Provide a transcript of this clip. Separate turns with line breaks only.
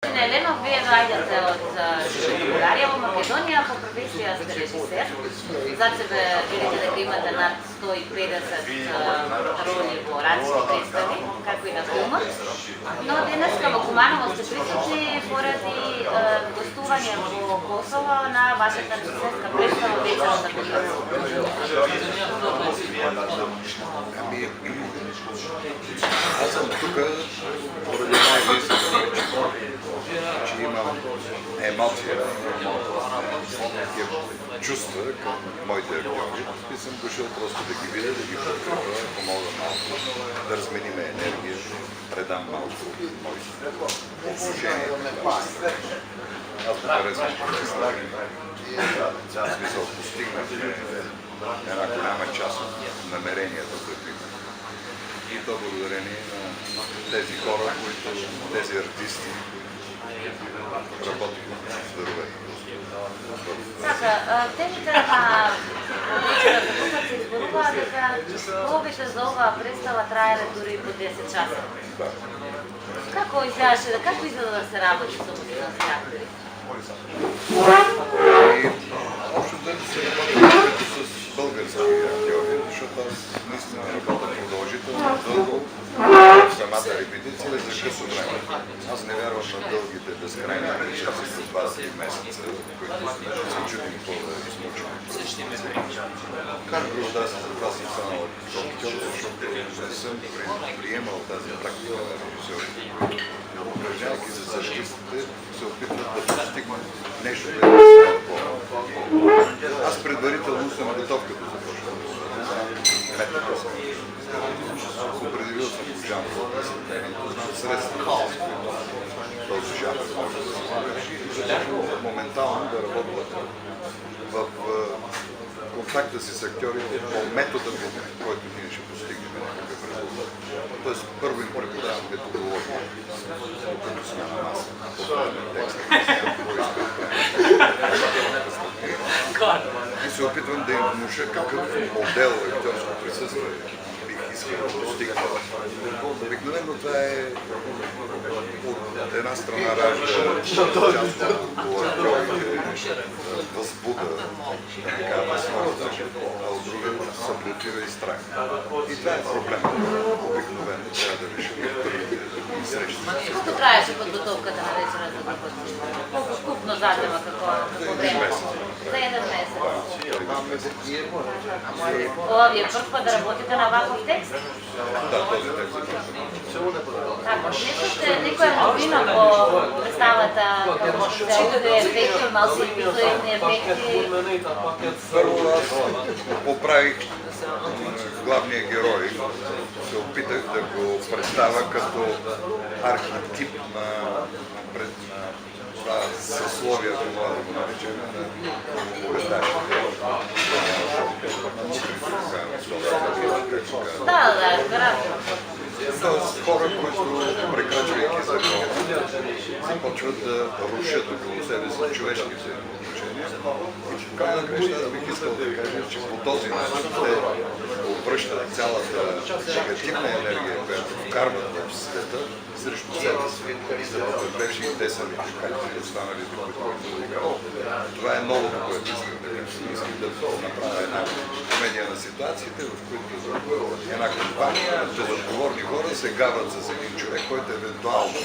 Еленов, вие доаѓате од Бугарија во Македонија, по професија сте режисер. Зад себе видите дека имате над 150 роли во различни представи, како и на филмот. Но денеска во Куманово сте присутни поради гостување во Косово на вашата режисерска представа Вечерот на културата.
Аз съм тук поради най-високо, че имам емоция, чувства към моите актьори и съм дошъл просто да ги видя, да ги подкрепя, да помогна малко, да разменим енергия, предам малко моите отношения. Аз го харесвам представи. В смисъл постигнахме една голяма част от намеренията, които имаме. И то благодарение на тези хора, тези артисти работиха здорове.
Така, темите на вечерот за културата се изборува дека повеќе за оваа представа траеле дури по 10 часа. Како изгледаше, како изгледа да се работи со музикални актери?
Общо да се работи с български актьори, защото аз наистина работя продължително, дълго, самата репетиция за късо време. Аз не вярвам на дългите безкрайни неща с 2-3 месеца, които се чудим какво да измучим. Друго да се за това съм станал актьор, защото не съм приемал тази практика на режисьорите, които упражнявайки за същистите, се опитват да постигнат нещо, да е аз предварително съм готов като започвам. Метата съм. Определил съм по жанр. Средства. Този жанр може да се започва. Моментално да работя в контакта си с актьорите по метода, който ние ще постигнем някакъв резултат. Тоест първо им преподавам методология, докато сме на маса. Поправяме текста, и се опитвам да им внуша какъв модел актьорско присъствие бих искал да постигна. Обикновено това е от една страна ражда част от актьорите възбуда, такава възможност, а от друга саботира и страх. И това е проблем. Обикновено трябва да решим първите срещи.
Колко траеше подготовката на вечерата за културата? Колко скупно заднема какво време? За един месец. Вие пръв път да работите на ваков текст?
Да, този текст е
Ако внесохте некоя новина по представата, всякакви ефекти, малцинствени ефекти?
Първо аз поправих главния герой. Се опитах да го представя като архетип на съсловие, това да го наречем, на уредачите. Тоест хора, които прекрачвайки закон, започват да рушат около себе си човешките отношения. И край на краща бих искал да кажа, че по този начин те обръщат цялата негативна енергия, която вкарват в света, срещу себе си и са потърпевши и те самите, както и останалите, които да играят. Това е новото, което искам да кажа. Искам да направя една комедия на ситуациите, в които една компания, безотговорни хора се гават с един човек, който евентуално